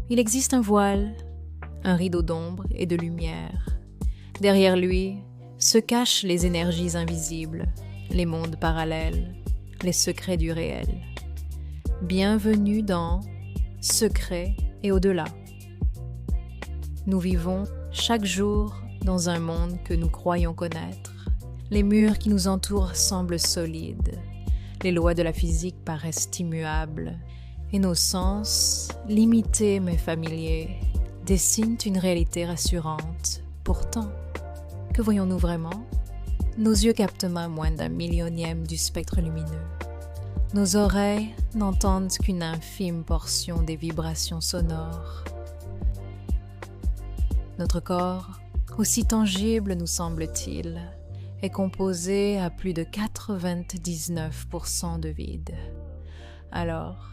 Il existe un voile, un rideau d'ombre et de lumière. Derrière lui se cachent les énergies invisibles, les mondes parallèles, les secrets du réel. Bienvenue dans Secrets et au-delà. Nous vivons chaque jour dans un monde que nous croyons connaître. Les murs qui nous entourent semblent solides. Les lois de la physique paraissent immuables. Et nos sens, limités mais familiers, dessinent une réalité rassurante. Pourtant, que voyons-nous vraiment? Nos yeux captent moins d'un millionième du spectre lumineux. Nos oreilles n'entendent qu'une infime portion des vibrations sonores. Notre corps, aussi tangible nous semble-t-il, est composé à plus de 99% de vide. Alors,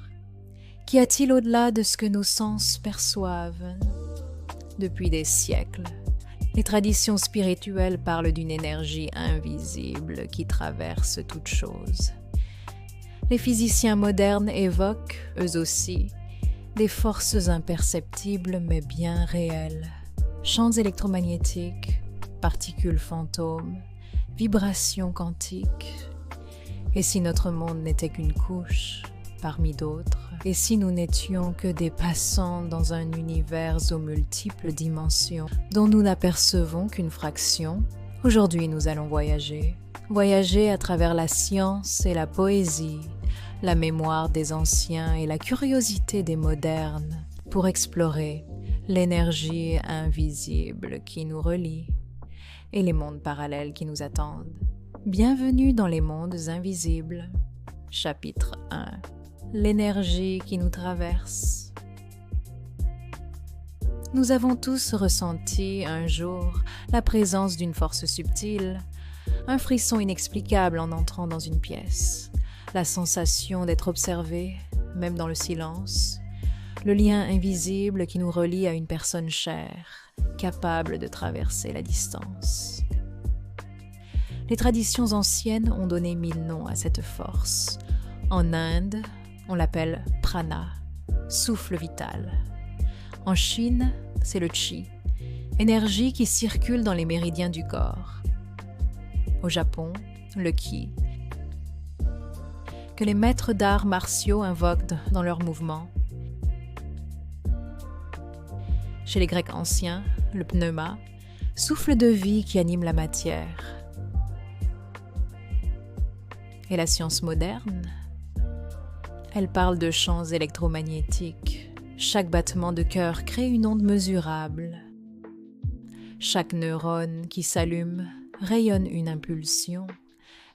qu'y a-t-il au-delà de ce que nos sens perçoivent? Depuis des siècles, les traditions spirituelles parlent d'une énergie invisible qui traverse toute chose. Les physiciens modernes évoquent, eux aussi, des forces imperceptibles mais bien réelles. Champs électromagnétiques, particules fantômes, vibrations quantiques. Et si notre monde n'était qu'une couche parmi d'autres, et si nous n'étions que des passants dans un univers aux multiples dimensions dont nous n'apercevons qu'une fraction, aujourd'hui nous allons voyager. Voyager à travers la science et la poésie, la mémoire des anciens et la curiosité des modernes, pour explorer l'énergie invisible qui nous relie et les mondes parallèles qui nous attendent. Bienvenue dans les mondes invisibles. Chapitre 1. L'énergie qui nous traverse. Nous avons tous ressenti un jour la présence d'une force subtile, un frisson inexplicable en entrant dans une pièce, la sensation d'être observé, même dans le silence, le lien invisible qui nous relie à une personne chère, capable de traverser la distance. Les traditions anciennes ont donné 1000 noms à cette force. En Inde, on l'appelle prana, souffle vital. En Chine, c'est le chi, énergie qui circule dans les méridiens du corps. Au Japon, le ki, que les maîtres d'arts martiaux invoquent dans leurs mouvements. Chez les Grecs anciens, le pneuma, souffle de vie qui anime la matière. Et la science moderne, elle parle de champs électromagnétiques. Chaque battement de cœur crée une onde mesurable. Chaque neurone qui s'allume rayonne une impulsion.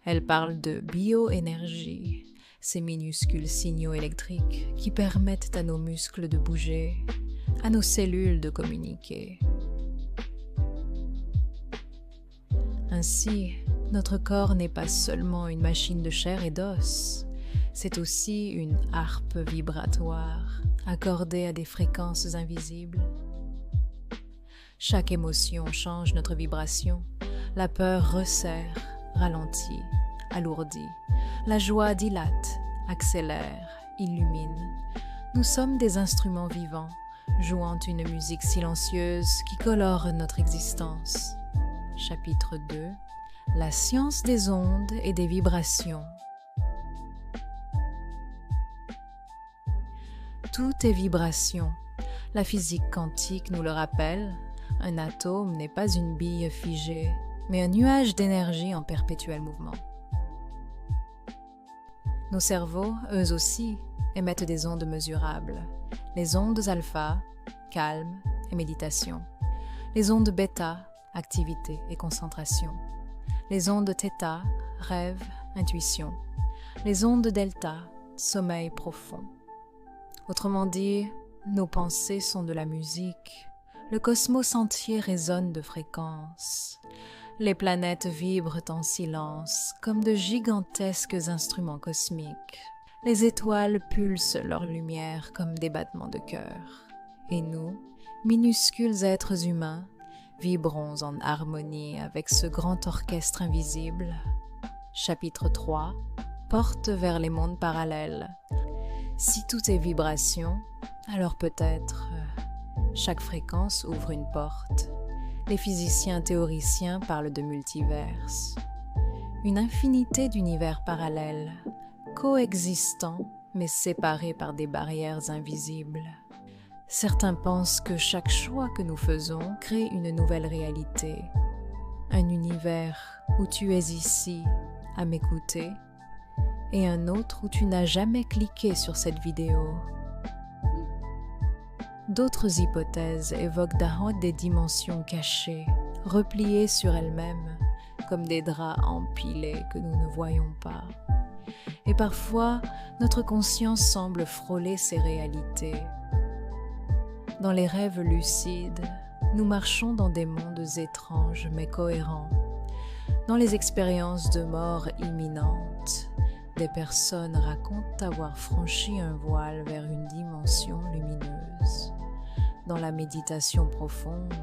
Elle parle de bioénergie, ces minuscules signaux électriques qui permettent à nos muscles de bouger, à nos cellules de communiquer. Ainsi, notre corps n'est pas seulement une machine de chair et d'os, c'est aussi une harpe vibratoire accordée à des fréquences invisibles. Chaque émotion change notre vibration. La peur resserre, ralentit, alourdit. La joie dilate, accélère, illumine. Nous sommes des instruments vivants, jouant une musique silencieuse qui colore notre existence. Chapitre 2. La science des ondes et des vibrations. Tout est vibration. La physique quantique nous le rappelle. Un atome n'est pas une bille figée, mais un nuage d'énergie en perpétuel mouvement. Nos cerveaux, eux aussi, émettent des ondes mesurables. Les ondes alpha, calme et méditation. Les ondes bêta, activité et concentration. Les ondes θ, rêve, intuition. Les ondes delta, sommeil profond. Autrement dit, nos pensées sont de la musique. Le cosmos entier résonne de fréquences. Les planètes vibrent en silence, comme de gigantesques instruments cosmiques. Les étoiles pulsent leur lumière comme des battements de cœur. Et nous, minuscules êtres humains, vibrons en harmonie avec ce grand orchestre invisible. Chapitre 3. Porte vers les mondes parallèles. Si tout est vibration, alors peut-être Chaque fréquence ouvre une porte. Les physiciens théoriciens parlent de multiverse. Une infinité d'univers parallèles, coexistants mais séparés par des barrières invisibles. Certains pensent que chaque choix que nous faisons crée une nouvelle réalité. Un univers où tu es ici à m'écouter et un autre où tu n'as jamais cliqué sur cette vidéo. D'autres hypothèses évoquent des dimensions cachées, repliées sur elles-mêmes, comme des draps empilés que nous ne voyons pas. Et parfois, notre conscience semble frôler ces réalités. Dans les rêves lucides, nous marchons dans des mondes étranges mais cohérents. Dans les expériences de mort imminente, des personnes racontent avoir franchi un voile vers une dimension lumineuse. Dans la méditation profonde,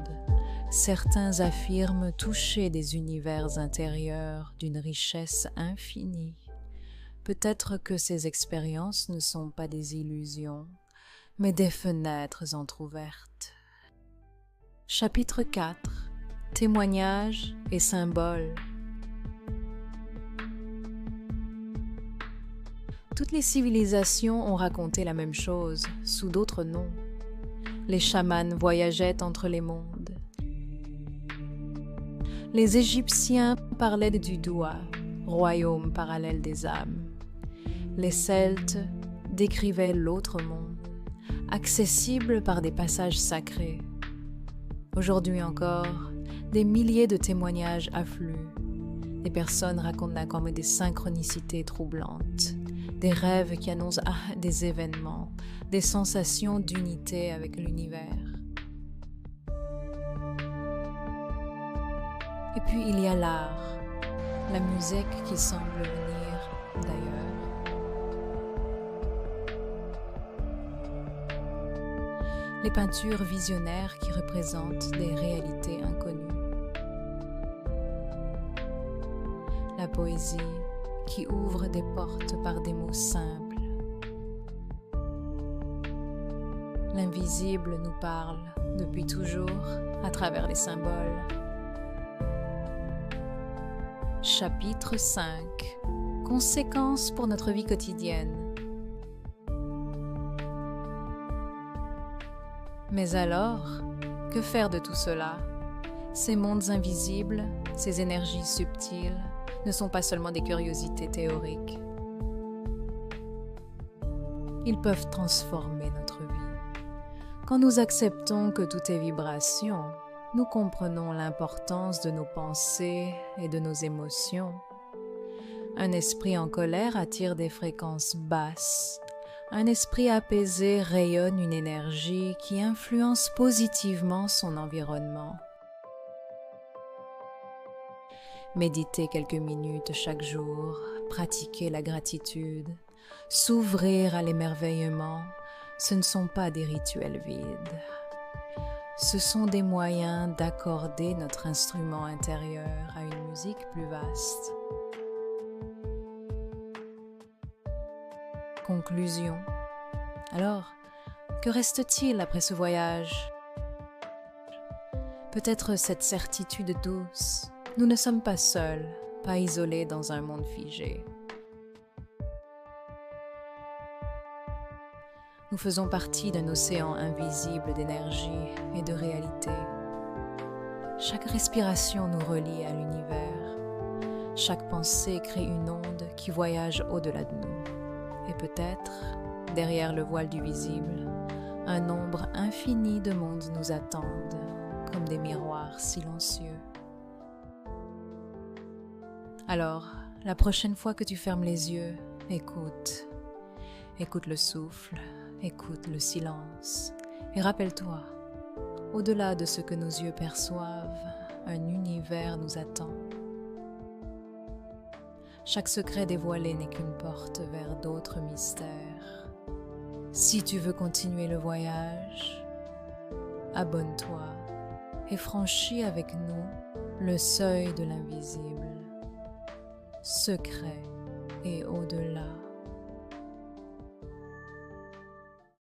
certains affirment toucher des univers intérieurs d'une richesse infinie. Peut-être que ces expériences ne sont pas des illusions, mais des fenêtres entr'ouvertes. Chapitre 4. Témoignages et symboles. Toutes les civilisations ont raconté la même chose, sous d'autres noms. Les chamans voyageaient entre les mondes. Les Égyptiens parlaient du Dua, royaume parallèle des âmes. Les Celtes décrivaient l'autre monde, accessible par des passages sacrés. Aujourd'hui encore, des milliers de témoignages affluent. Des personnes racontent comme des synchronicités troublantes, des rêves qui annoncent des événements, des sensations d'unité avec l'univers. Et puis il y a l'art, la musique qui semble venir d'ailleurs. Les peintures visionnaires qui représentent des réalités inconnues. La poésie qui ouvre des portes par des mots simples. L'invisible nous parle depuis toujours à travers les symboles. Chapitre 5. Conséquences pour notre vie quotidienne. Mais alors, que faire de tout cela? Ces mondes invisibles, ces énergies subtiles, ne sont pas seulement des curiosités théoriques. Ils peuvent transformer notre vie. Quand nous acceptons que tout est vibration, nous comprenons l'importance de nos pensées et de nos émotions. Un esprit en colère attire des fréquences basses. Un esprit apaisé rayonne une énergie qui influence positivement son environnement. Méditer quelques minutes chaque jour, pratiquer la gratitude, s'ouvrir à l'émerveillement, ce ne sont pas des rituels vides. Ce sont des moyens d'accorder notre instrument intérieur à une musique plus vaste. Conclusion. Alors, que reste-t-il après ce voyage? Peut-être cette certitude douce. Nous ne sommes pas seuls, pas isolés dans un monde figé. Nous faisons partie d'un océan invisible d'énergie et de réalité. Chaque respiration nous relie à l'univers. Chaque pensée crée une onde qui voyage au-delà de nous. Et peut-être, derrière le voile du visible, un nombre infini de mondes nous attendent, comme des miroirs silencieux. Alors, la prochaine fois que tu fermes les yeux, écoute. Écoute le souffle, écoute le silence. Et rappelle-toi, au-delà de ce que nos yeux perçoivent, un univers nous attend. Chaque secret dévoilé n'est qu'une porte vers d'autres mystères. Si tu veux continuer le voyage, abonne-toi et franchis avec nous le seuil de l'invisible. Secret et au-delà.